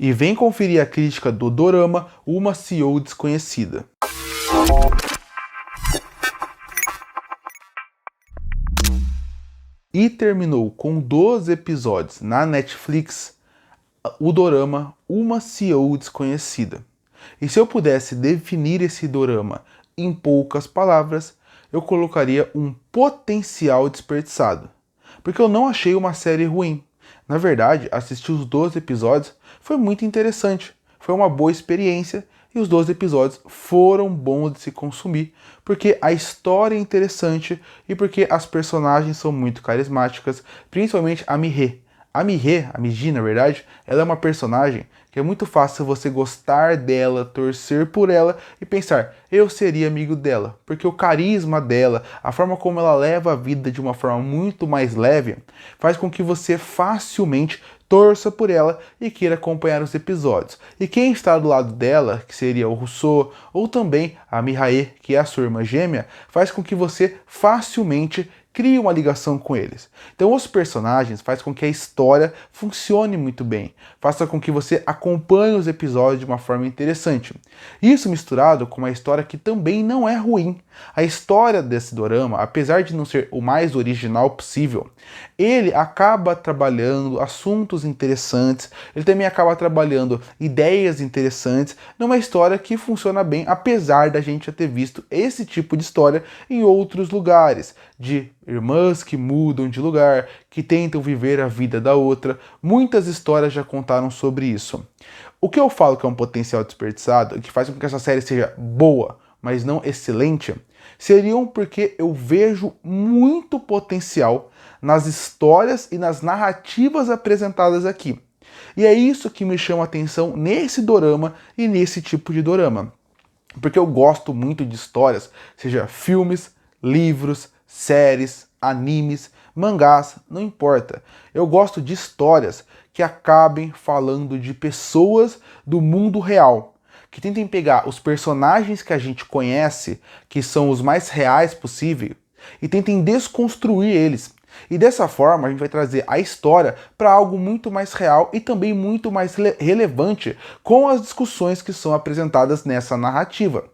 E vem conferir a crítica do dorama Uma CEO Desconhecida. E terminou com 12 episódios na Netflix o dorama Uma CEO Desconhecida. E se eu pudesse definir esse dorama em poucas palavras, eu colocaria um potencial desperdiçado. Porque eu não achei uma série ruim. Na verdade, assistir os 12 episódios foi muito interessante. Foi uma boa experiência e os 12 episódios foram bons de se consumir, porque a história é interessante e porque as personagens são muito carismáticas, principalmente a Mihe. A Miji, na verdade, ela é uma personagem que é muito fácil você gostar dela, torcer por ela e pensar, eu seria amigo dela, porque o carisma dela, a forma como ela leva a vida de uma forma muito mais leve, faz com que você facilmente torça por ela e queira acompanhar os episódios. E quem está do lado dela, que seria o Rousseau, ou também a Mihae, que é a sua irmã gêmea, faz com que você facilmente crie uma ligação com eles. Então os personagens fazem com que a história funcione muito bem, faça com que você acompanhe os episódios de uma forma interessante. Isso misturado com uma história que também não é ruim. A história desse dorama, apesar de não ser o mais original possível, ele acaba trabalhando assuntos interessantes, ele também acaba trabalhando ideias interessantes numa história que funciona bem, apesar da gente já ter visto esse tipo de história em outros lugares, de irmãs que mudam de lugar, que tentam viver a vida da outra. Muitas histórias já contaram sobre isso. O que eu falo que é um potencial desperdiçado e que faz com que essa série seja boa, mas não excelente, seriam porque eu vejo muito potencial nas histórias e nas narrativas apresentadas aqui. E é isso que me chama a atenção nesse dorama e nesse tipo de dorama. Porque eu gosto muito de histórias, seja filmes, livros, séries, animes, mangás, não importa. Eu gosto de histórias que acabem falando de pessoas do mundo real, que tentem pegar os personagens que a gente conhece, que são os mais reais possível, e tentem desconstruir eles. E dessa forma a gente vai trazer a história para algo muito mais real e também muito mais relevante com as discussões que são apresentadas nessa narrativa.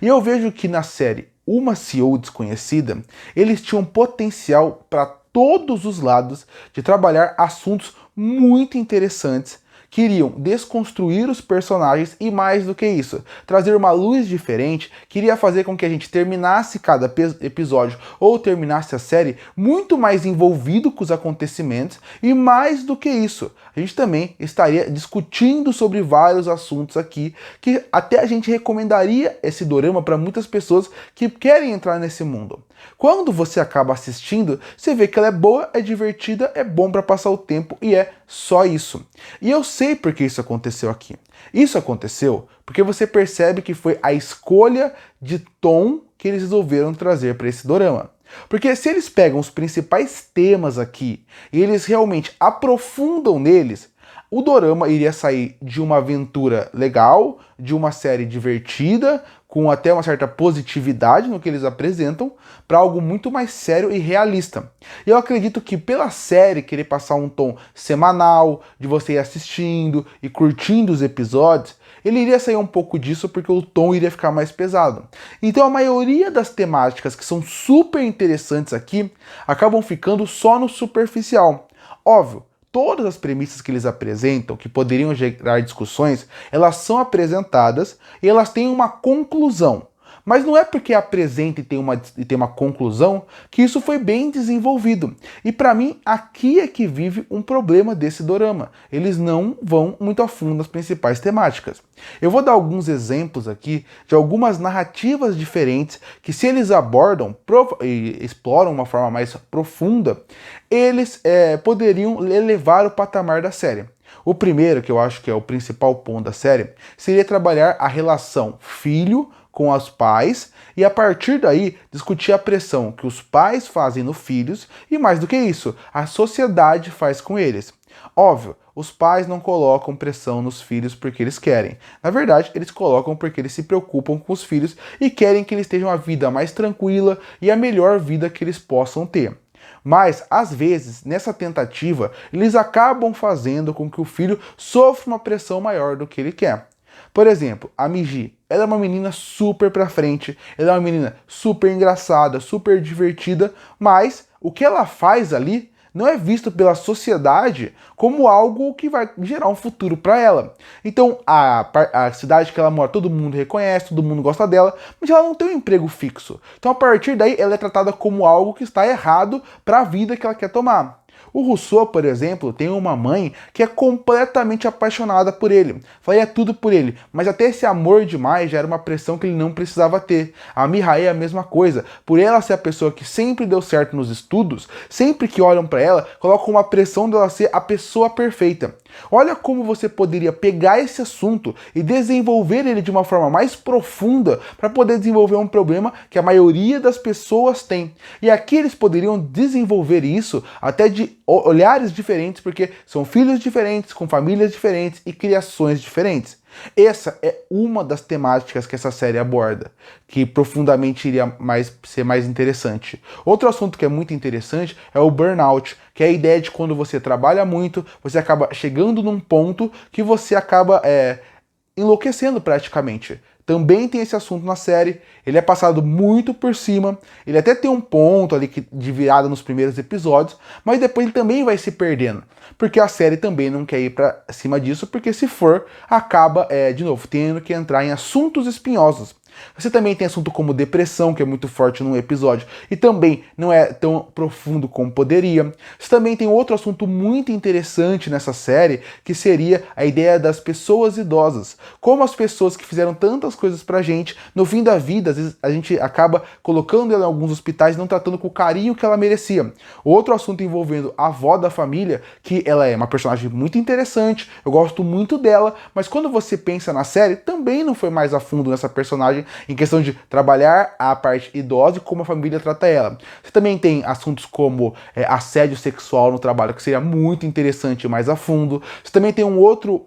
E eu vejo que na série Uma CEO Desconhecida, eles tinham potencial para todos os lados de trabalhar assuntos muito interessantes, queriam desconstruir os personagens e, mais do que isso, trazer uma luz diferente, queria fazer com que a gente terminasse cada episódio ou terminasse a série muito mais envolvido com os acontecimentos e, mais do que isso, a gente também estaria discutindo sobre vários assuntos aqui que até a gente recomendaria esse dorama para muitas pessoas que querem entrar nesse mundo. Quando você acaba assistindo, você vê que ela é boa, é divertida, é bom para passar o tempo e é só isso. E eu sei por que isso aconteceu aqui. Isso aconteceu porque você percebe que foi a escolha de tom que eles resolveram trazer para esse dorama. Porque se eles pegam os principais temas aqui e eles realmente aprofundam neles, o dorama iria sair de uma aventura legal, de uma série divertida, com até uma certa positividade no que eles apresentam, para algo muito mais sério e realista. E eu acredito que pela série querer passar um tom semanal, de você ir assistindo e curtindo os episódios, ele iria sair um pouco disso porque o tom iria ficar mais pesado. Então a maioria das temáticas que são super interessantes aqui acabam ficando só no superficial. Óbvio, todas as premissas que eles apresentam, que poderiam gerar discussões, elas são apresentadas e elas têm uma conclusão. Mas não é porque apresenta e tem uma conclusão que isso foi bem desenvolvido. E para mim, aqui é que vive um problema desse dorama. Eles não vão muito a fundo nas principais temáticas. Eu vou dar alguns exemplos aqui de algumas narrativas diferentes que, se eles abordam e exploram uma forma mais profunda, eles poderiam elevar o patamar da série. O primeiro, que eu acho que é o principal ponto da série, seria trabalhar a relação filho com os pais e, a partir daí, discutir a pressão que os pais fazem nos filhos e, mais do que isso, a sociedade faz com eles. Óbvio, os pais não colocam pressão nos filhos porque eles querem. Na verdade, eles colocam porque eles se preocupam com os filhos e querem que eles tenham uma vida mais tranquila e a melhor vida que eles possam ter. Mas, às vezes, nessa tentativa, eles acabam fazendo com que o filho sofra uma pressão maior do que ele quer. Por exemplo, a Miji, ela é uma menina super pra frente, ela é uma menina super engraçada, super divertida, mas o que ela faz ali não é visto pela sociedade como algo que vai gerar um futuro para ela. Então, a cidade que ela mora, todo mundo reconhece, todo mundo gosta dela, mas ela não tem um emprego fixo. Então, a partir daí, ela é tratada como algo que está errado para a vida que ela quer tomar. O Rousseau, por exemplo, tem uma mãe que é completamente apaixonada por ele. Faria tudo por ele, mas até esse amor demais já era uma pressão que ele não precisava ter. A Mihae é a mesma coisa. Por ela ser a pessoa que sempre deu certo nos estudos, sempre que olham para ela, colocam uma pressão dela ser a pessoa perfeita. Olha como você poderia pegar esse assunto e desenvolver ele de uma forma mais profunda para poder desenvolver um problema que a maioria das pessoas tem. E aqui eles poderiam desenvolver isso até de olhares diferentes, porque são filhos diferentes, com famílias diferentes e criações diferentes. Essa é uma das temáticas que essa série aborda, que profundamente iria ser mais interessante. Outro assunto que é muito interessante é o burnout, que é a ideia de quando você trabalha muito, você acaba chegando num ponto que você acaba enlouquecendo praticamente. Também tem esse assunto na série, ele é passado muito por cima, ele até tem um ponto ali de virada nos primeiros episódios, mas depois ele também vai se perdendo, porque a série também não quer ir pra cima disso, porque se for, acaba, de novo, tendo que entrar em assuntos espinhosos. Você também tem assunto como depressão, que é muito forte num episódio, e também não é tão profundo como poderia. Você também tem outro assunto muito interessante nessa série, que seria a ideia das pessoas idosas. Como as pessoas que fizeram tantas coisas pra gente, no fim da vida, às vezes a gente acaba colocando ela em alguns hospitais e não tratando com o carinho que ela merecia. Outro assunto envolvendo a avó da família, que ela é uma personagem muito interessante, eu gosto muito dela, mas quando você pensa na série, também não foi mais a fundo nessa personagem, em questão de trabalhar a parte idosa e como a família trata ela. Você também tem assuntos como assédio sexual no trabalho, que seria muito interessante mais a fundo. Você também tem um outro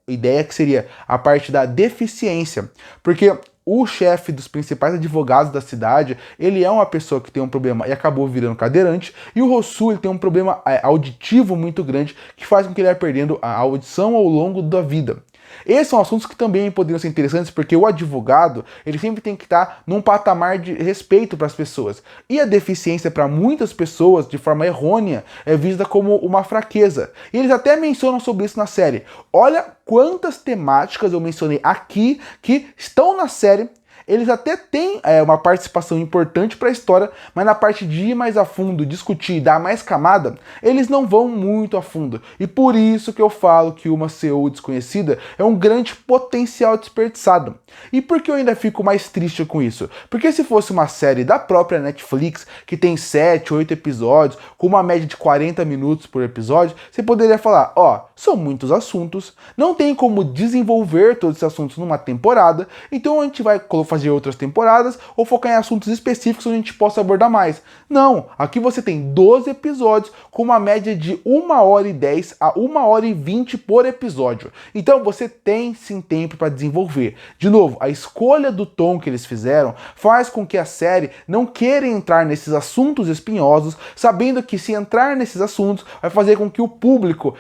ideia que seria a parte da deficiência, porque o chefe dos principais advogados da cidade, ele é uma pessoa que tem um problema e acabou virando cadeirante, e o Rossum, ele tem um problema auditivo muito grande, que faz com que ele vá perdendo a audição ao longo da vida. Esses são assuntos que também poderiam ser interessantes, porque o advogado, ele sempre tem que estar num patamar de respeito para as pessoas. E a deficiência, para muitas pessoas, de forma errônea, é vista como uma fraqueza. E eles até mencionam sobre isso na série. Olha quantas temáticas eu mencionei aqui que estão na série. Eles até têm uma participação importante para a história, mas na parte de ir mais a fundo, discutir, dar mais camada, eles não vão muito a fundo. E por isso que eu falo que Uma CEO Desconhecida é um grande potencial desperdiçado. E por que eu ainda fico mais triste com isso? Porque se fosse uma série da própria Netflix, que tem 7, 8 episódios, com uma média de 40 minutos por episódio, você poderia falar, são muitos assuntos, não tem como desenvolver todos esses assuntos numa temporada, então a gente vai fazer outras temporadas ou focar em assuntos específicos onde a gente possa abordar mais. Não, aqui você tem 12 episódios com uma média de 1h10 a 1h20 por episódio. Então você tem sim tempo para desenvolver. De novo, a escolha do tom que eles fizeram faz com que a série não queira entrar nesses assuntos espinhosos, sabendo que se entrar nesses assuntos vai fazer com que o público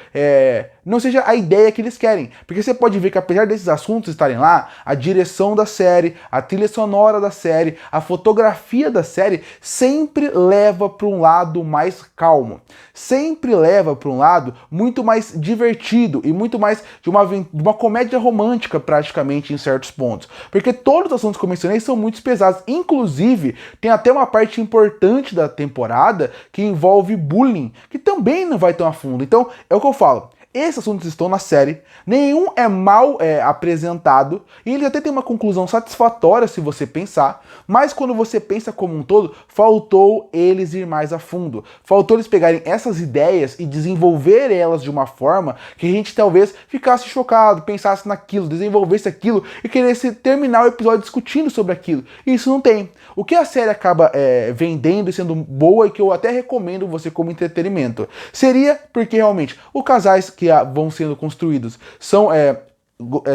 não seja a ideia que eles querem. Porque você pode ver que apesar desses assuntos estarem lá, a direção da série, a trilha sonora da série, a fotografia da série sempre leva para um lado mais calmo. Sempre leva para um lado muito mais divertido e muito mais de uma comédia romântica praticamente em certos pontos. Porque todos os assuntos que eu mencionei são muito pesados. Inclusive, tem até uma parte importante da temporada que envolve bullying, que também não vai tão a fundo. Então, é o que eu falo. Esses assuntos estão na série, nenhum é mal apresentado, e ele até tem uma conclusão satisfatória se você pensar, mas quando você pensa como um todo, faltou eles ir mais a fundo. Faltou eles pegarem essas ideias e desenvolver elas de uma forma que a gente talvez ficasse chocado, pensasse naquilo, desenvolvesse aquilo e queresse terminar o episódio discutindo sobre aquilo. E isso não tem. O que a série acaba vendendo e sendo boa e que eu até recomendo você como entretenimento, seria porque realmente os casais que vão sendo construídos são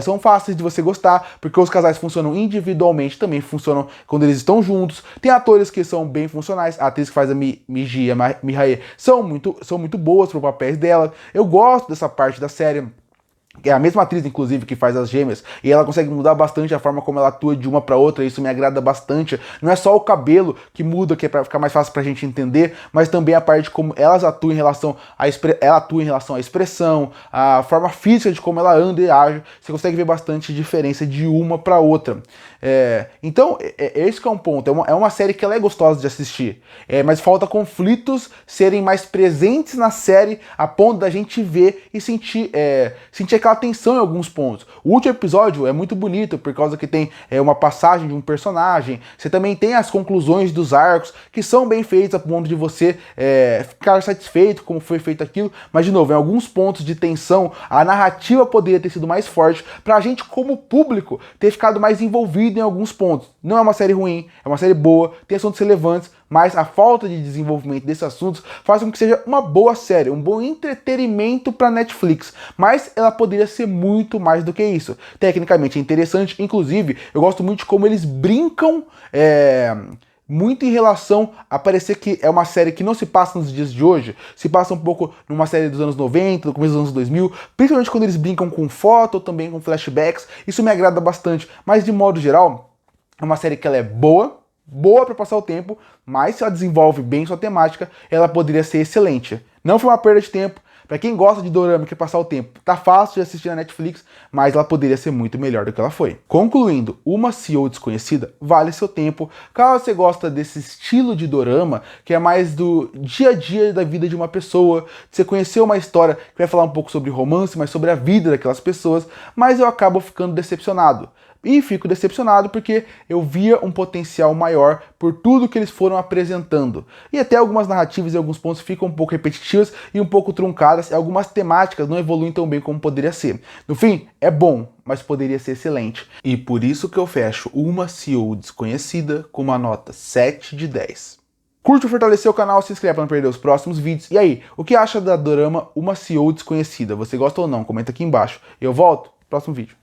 são fáceis de você gostar, porque os casais funcionam individualmente, também funcionam quando eles estão juntos. Tem atores que são bem funcionais, a atriz que faz a Miji e a Mihae são muito boas pro papéis dela. Eu gosto dessa parte da série. É a mesma atriz, inclusive, que faz as gêmeas, e ela consegue mudar bastante a forma como ela atua de uma pra outra, isso me agrada bastante. Não é só o cabelo que muda, que é pra ficar mais fácil pra gente entender, mas também a parte de como elas atuam em relação ela atua em relação à expressão, a forma física de como ela anda e age. Você consegue ver bastante diferença de uma pra outra. Então, esse que é um ponto. É uma série que ela é gostosa de assistir, mas falta conflitos serem mais presentes na série, a ponto da gente ver e sentir aquela tensão em alguns pontos. O último episódio é muito bonito, por causa que tem uma passagem de um personagem. Você também tem as conclusões dos arcos, que são bem feitas, a ponto de você ficar satisfeito como foi feito aquilo. Mas, de novo, em alguns pontos de tensão, a narrativa poderia ter sido mais forte, pra gente, como público, ter ficado mais envolvido em alguns pontos. Não é uma série ruim, é uma série boa, tem assuntos relevantes, mas a falta de desenvolvimento desses assuntos faz com que seja uma boa série, um bom entretenimento para Netflix. Mas ela poderia ser muito mais do que isso. Tecnicamente é interessante, inclusive eu gosto muito de como eles brincam muito em relação a parecer que é uma série que não se passa nos dias de hoje, se passa um pouco numa série dos anos 90, do começo dos anos 2000, principalmente quando eles brincam com foto ou também com flashbacks. Isso me agrada bastante, mas de modo geral é uma série que ela é boa para passar o tempo, mas se ela desenvolve bem sua temática, ela poderia ser excelente. Não foi uma perda de tempo. Pra quem gosta de dorama e quer passar o tempo, tá fácil de assistir na Netflix, mas ela poderia ser muito melhor do que ela foi. Concluindo, Uma CEO Desconhecida vale seu tempo, caso você gosta desse estilo de dorama, que é mais do dia a dia da vida de uma pessoa, de você conhecer uma história que vai falar um pouco sobre romance, mas sobre a vida daquelas pessoas, mas eu acabo ficando decepcionado. E fico decepcionado porque eu via um potencial maior por tudo que eles foram apresentando. E até algumas narrativas e alguns pontos ficam um pouco repetitivas e um pouco truncadas, e algumas temáticas não evoluem tão bem como poderia ser. No fim, é bom, mas poderia ser excelente. E por isso que eu fecho Uma CEO Desconhecida com uma nota 7 de 10. Curte ou fortalecer o canal, se inscreve para não perder os próximos vídeos. E aí, o que acha da dorama Uma CEO Desconhecida? Você gosta ou não? Comenta aqui embaixo. Eu volto no próximo vídeo.